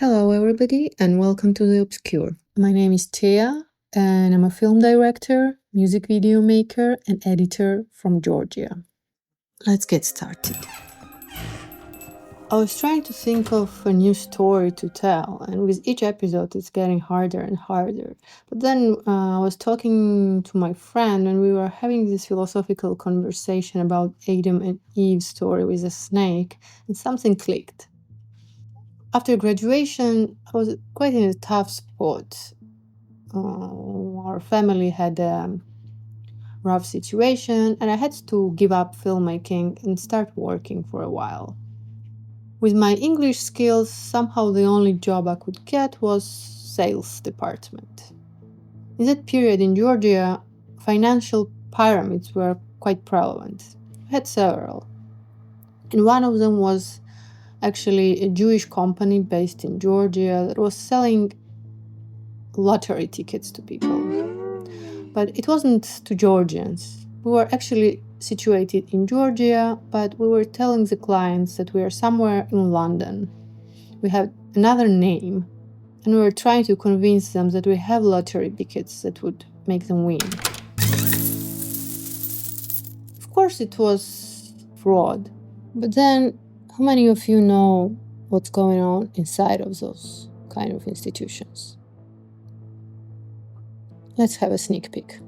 Hello, everybody, and welcome to The Obscure. My name is Tia, and I'm a film director, music video maker, and editor from Georgia. Let's get started. I was trying to think of a new story to tell, and with each episode, it's getting harder and harder. But then I was talking to my friend, and we were having this philosophical conversation about Adam and Eve's story with a snake, and something clicked. After graduation, I was quite in a tough spot. Our family had a rough situation, and I had to give up filmmaking and start working for a while. With my English skills, somehow the only job I could get was sales department. In that period in Georgia, financial pyramids were quite prevalent. I had several. And one of them was actually a Jewish company based in Georgia that was selling lottery tickets to people. But it wasn't to Georgians. We were actually situated in Georgia, but we were telling the clients that we are somewhere in London. We have another name, and we were trying to convince them that we have lottery tickets that would make them win. Of course, it was fraud. But then, how many of you know what's going on inside of those kind of institutions? Let's have a sneak peek.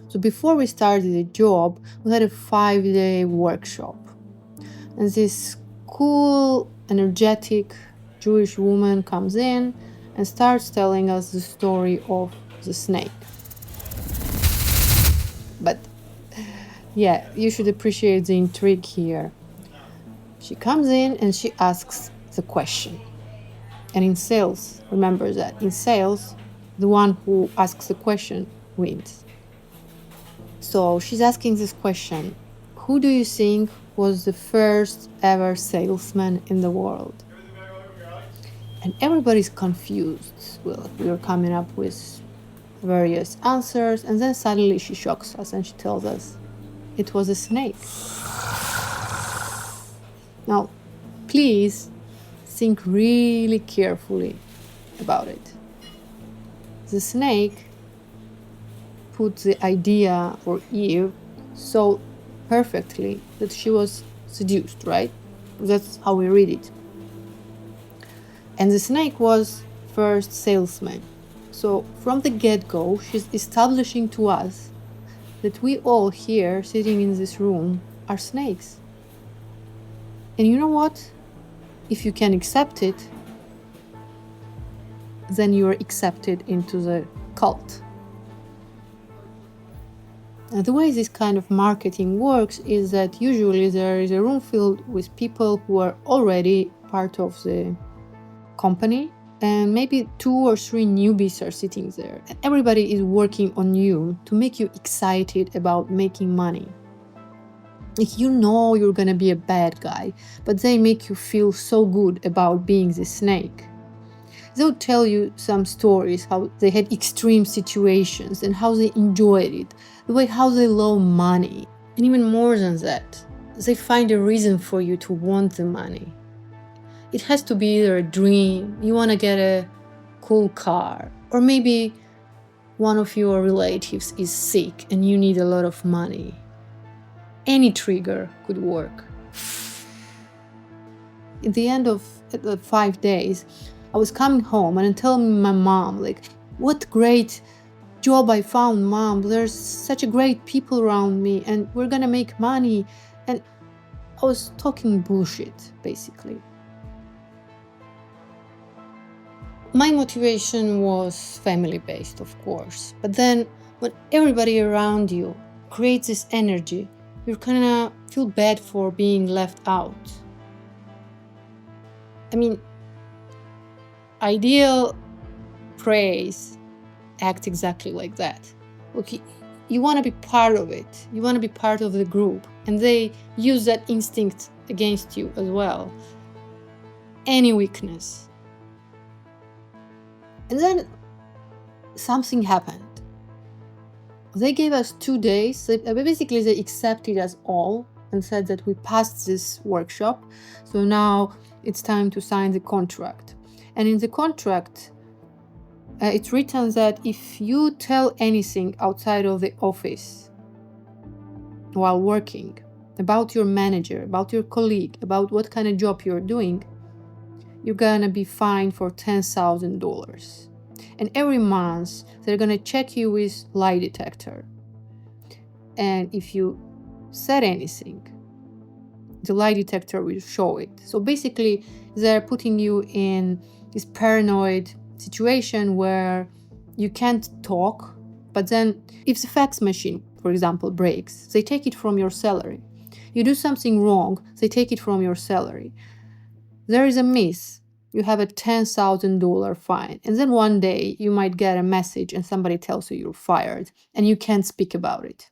So before we started the job, we had a 5-day workshop. And this cool, energetic Jewish woman comes in and starts telling us the story of the snake. But yeah, you should appreciate the intrigue here. She comes in and she asks the question. And in sales, remember that in sales, the one who asks the question wins. So she's asking this question: who do you think was the first ever salesman in the world? And everybody's confused. Well, we were coming up with various answers, and then suddenly she shocks us and she tells us it was a snake. Now, please think really carefully about it. The snake put the idea for Eve so perfectly that she was seduced, right? That's how we read it. And the snake was first salesman. So from the get-go, she's establishing to us that we all here sitting in this room are snakes. And you know what? If you can accept it, then you are accepted into the cult. Now, the way this kind of marketing works is that usually there is a room filled with people who are already part of the company, and maybe 2 or 3 newbies are sitting there. And everybody is working on you to make you excited about making money. Like, you know you're gonna be a bad guy, but they make you feel so good about being the snake. They'll tell you some stories, how they had extreme situations and how they enjoyed it, the way how they love money. And even more than that, they find a reason for you to want the money. It has to be either a dream, you want to get a cool car, or maybe one of your relatives is sick and you need a lot of money. Any trigger could work. At the end of the 5 days, I was coming home and telling my mom, like, what great job I found, Mom. There's such a great people around me and we're gonna make money. And I was talking bullshit, basically. My motivation was family-based, of course. But then when everybody around you creates this energy, you're gonna feel bad for being left out. I mean, ideal praise act exactly like that. Okay, you want to be part of it. You want to be part of the group. And they use that instinct against you as well. Any weakness. And then something happened. They gave us 2 days. Basically, they accepted us all and said that we passed this workshop, so now it's time to sign the contract. And in the contract, it's written that if you tell anything outside of the office while working about your manager, about your colleague, about what kind of job you're doing, you're gonna be fined for $10,000. And every month, they're gonna check you with lie detector. And if you said anything, the lie detector will show it. So basically, they're putting you in this paranoid situation where you can't talk, but then if the fax machine, for example, breaks, they take it from your salary. You do something wrong, they take it from your salary. There is a miss, you have a $10,000 fine. And then one day you might get a message and somebody tells you you're fired and you can't speak about it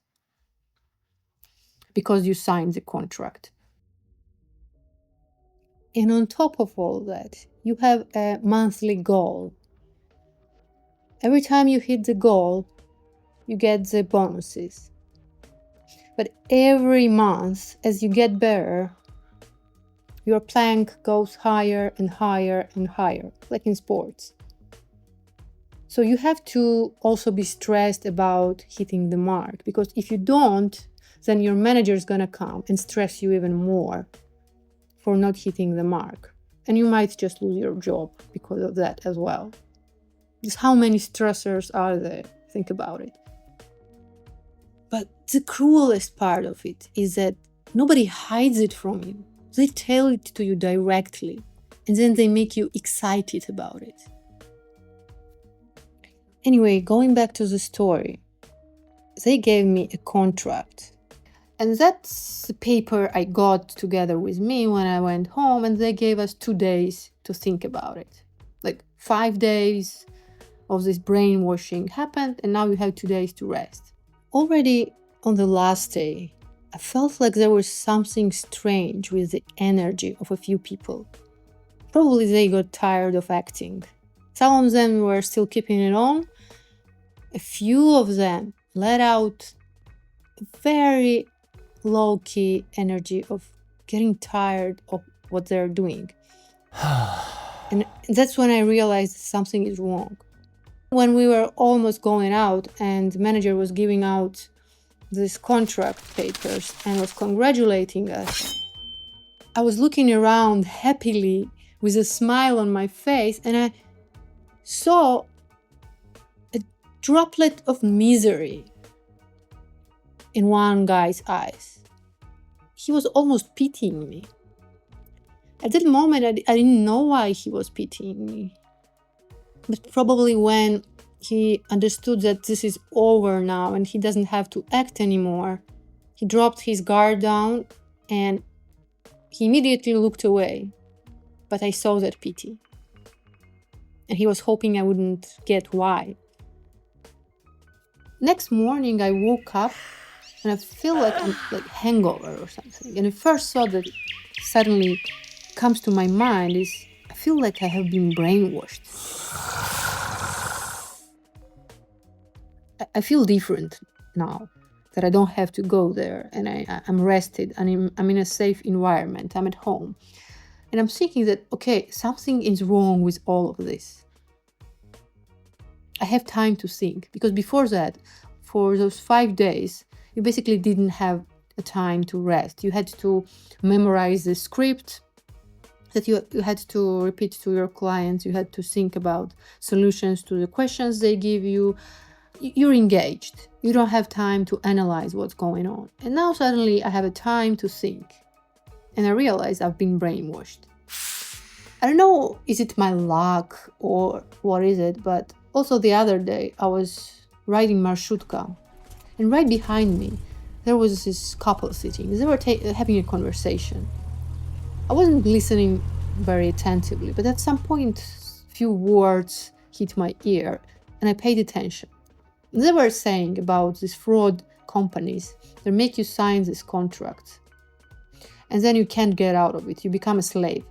because you signed the contract. And on top of all that, you have a monthly goal. Every time you hit the goal, you get the bonuses. But every month, as you get better, your plank goes higher and higher and higher, like in sports. So you have to also be stressed about hitting the mark, because if you don't, then your manager is gonna come and stress you even more for not hitting the mark. And you might just lose your job because of that as well. Just how many stressors are there? Think about it. But the cruelest part of it is that nobody hides it from you. They tell it to you directly, and then they make you excited about it. Anyway, going back to the story, they gave me a contract. And that's the paper I got together with me when I went home, and they gave us 2 days to think about it. Like 5 days of this brainwashing happened, and now you have 2 days to rest. Already on the last day, I felt like there was something strange with the energy of a few people. Probably they got tired of acting. Some of them were still keeping it on. A few of them let out a very low-key energy of getting tired of what they're doing. And that's when I realized something is wrong. When we were almost going out and the manager was giving out these contract papers and was congratulating us, I was looking around happily with a smile on my face, and I saw a droplet of misery in one guy's eyes. He was almost pitying me. At that moment, I didn't know why he was pitying me. But probably when he understood that this is over now and he doesn't have to act anymore, he dropped his guard down and he immediately looked away. But I saw that pity. And he was hoping I wouldn't get why. Next morning, I woke up and I feel like I'm like hangover or something. And the first thought that suddenly comes to my mind is, I feel like I have been brainwashed. I feel different now that I don't have to go there, and I'm rested and I'm in a safe environment. I'm at home. And I'm thinking that, okay, something is wrong with all of this. I have time to think, because before that, for those 5 days, you basically didn't have a time to rest. You had to memorize the script that you had to repeat to your clients. You had to think about solutions to the questions they give you. You're engaged. You don't have time to analyze what's going on. And now suddenly I have a time to think. And I realize I've been brainwashed. I don't know, is it my luck or what is it, but also the other day I was riding marshutka, and right behind me there was this couple sitting. They were having a conversation. I wasn't listening very attentively, but at some point a few words hit my ear and I paid attention. They were saying about these fraud companies that make you sign these contracts and then you can't get out of it. You become a slave.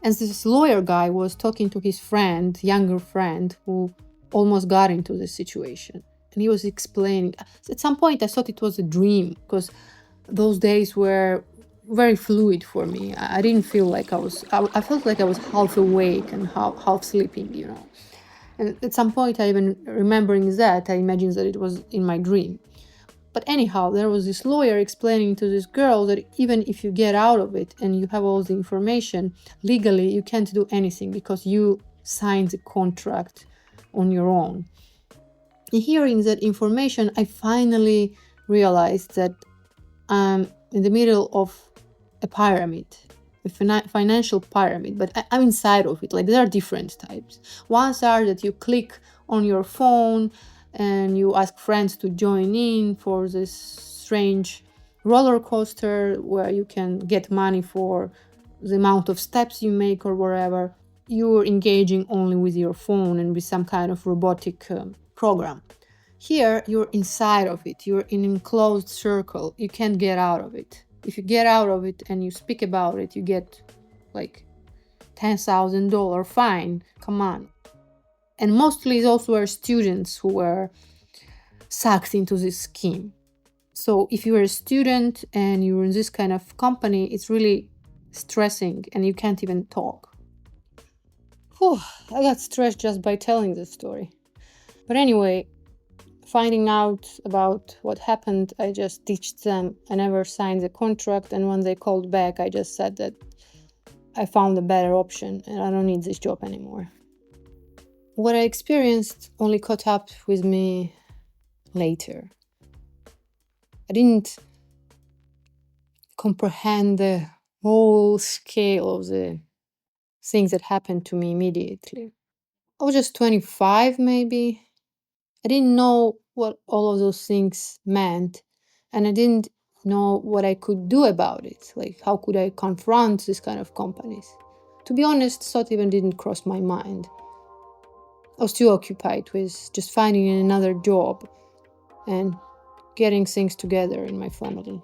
And this lawyer guy was talking to his friend, younger friend, who almost got into this situation. And he was explaining. At some point, I thought it was a dream, because those days were very fluid for me. I didn't feel like I felt like I was half awake and half sleeping, you know. And at some point, I even remembering that, I imagined that it was in my dream. But anyhow, there was this lawyer explaining to this girl that even if you get out of it and you have all the information, legally you can't do anything because you signed the contract on your own. And hearing that information, I finally realized that I'm in the middle of a pyramid, a financial pyramid, but I'm inside of it. Like, there are different types. Ones are that you click on your phone and you ask friends to join in for this strange roller coaster where you can get money for the amount of steps you make or wherever. You're engaging only with your phone and with some kind of robotic program. Here, you're inside of it. You're in an enclosed circle. You can't get out of it. If you get out of it and you speak about it, you get like $10,000 fine. Come on. And mostly those were students who were sucked into this scheme. So if you're a student and you're in this kind of company, it's really stressing and you can't even talk. Whew, I got stressed just by telling this story. But anyway, finding out about what happened, I just ditched them. I never signed the contract, and when they called back, I just said that I found a better option and I don't need this job anymore. What I experienced only caught up with me later. I didn't comprehend the whole scale of the things that happened to me immediately. I was just 25 maybe. I didn't know what all of those things meant, and I didn't know what I could do about it. Like, how could I confront this kind of companies? To be honest, thought even didn't cross my mind. I was too occupied with just finding another job and getting things together in my family.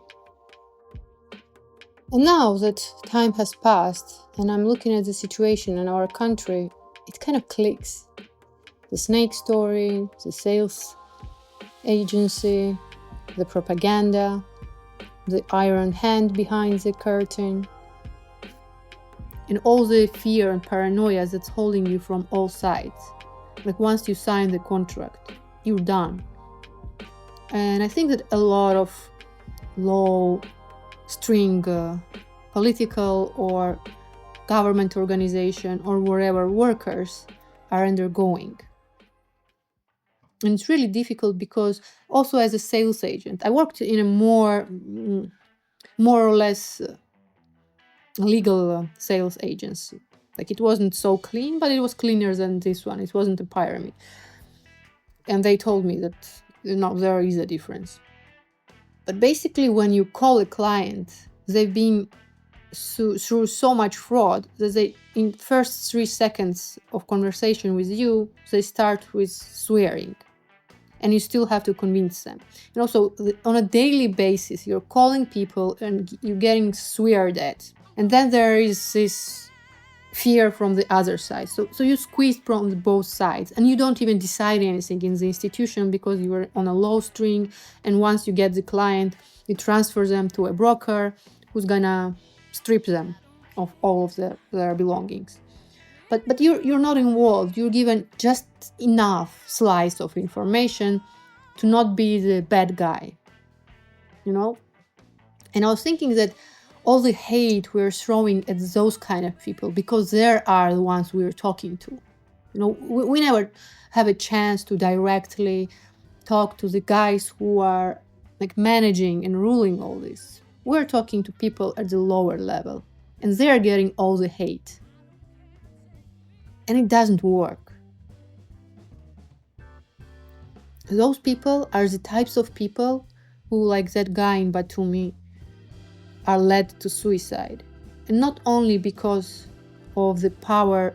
And now that time has passed and I'm looking at the situation in our country, it kind of clicks. The snake story, the sales agency, the propaganda, the iron hand behind the curtain, and all the fear and paranoia that's holding you from all sides. Like, once you sign the contract, you're done. And I think that a lot of low-string political or government organization or wherever workers are undergoing. And it's really difficult because also as a sales agent, I worked in a more or less legal sales agency. Like, it wasn't so clean, but it was cleaner than this one. It wasn't a pyramid. And they told me that, there is a difference. But basically, when you call a client, they've been through so much fraud that they, in first 3 seconds of conversation with you, they start with swearing. And you still have to convince them. And also, on a daily basis, you're calling people and you're getting sweared at. And then there is this fear from the other side. So you squeeze from both sides, and you don't even decide anything in the institution because you are on a low string. And once you get the client, you transfer them to a broker who's gonna strip them of all of their belongings. But you're not involved. You're given just enough slice of information to not be the bad guy, And I was thinking that all the hate we're throwing at those kind of people, because they are the ones we're talking to. We never have a chance to directly talk to the guys who are like managing and ruling all this. We're talking to people at the lower level, and they're getting all the hate. And it doesn't work. Those people are the types of people who, like that guy in Batumi, are led to suicide. And not only because of the power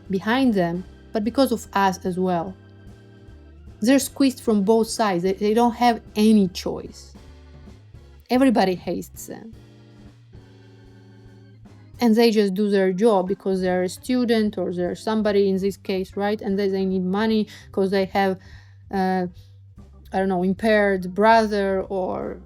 behind them, but because of us as well. They're squeezed from both sides. They don't have any choice. Everybody hates them. And they just do their job because they're a student or they're somebody in this case, right? And they need money because they have, impaired brother or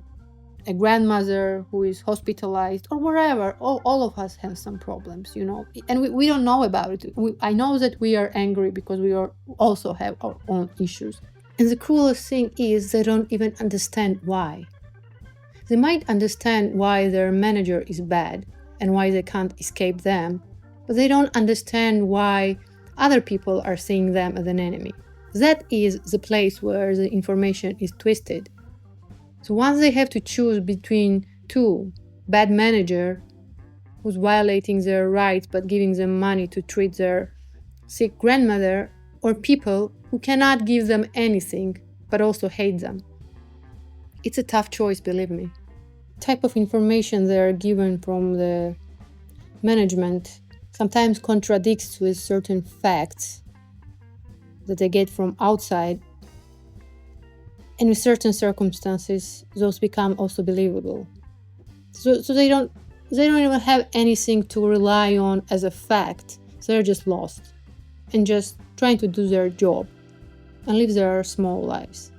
a grandmother who is hospitalized or wherever. All of us have some problems, and we don't know about it. I know that we are angry because we also have our own issues. And the cruelest thing is they don't even understand why. They might understand why their manager is bad and why they can't escape them, but they don't understand why other people are seeing them as an enemy. That is the place where the information is twisted. So once they have to choose between two, bad manager who's violating their rights but giving them money to treat their sick grandmother, or people who cannot give them anything but also hate them. It's a tough choice, believe me. Type of information they are given from the management sometimes contradicts with certain facts that they get from outside, and with certain circumstances those become also believable. So they don't even have anything to rely on as a fact. They're just lost and just trying to do their job and live their small lives.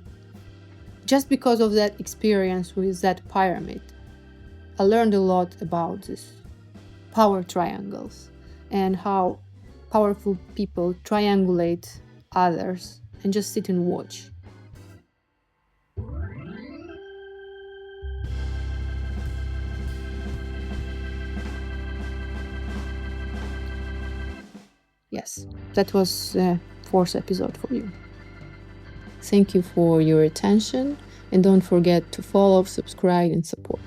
Just because of that experience with that pyramid, I learned a lot about this power triangles and how powerful people triangulate others and just sit and watch. Yes, that was the fourth episode for you. Thank you for your attention, and don't forget to follow, subscribe, and support.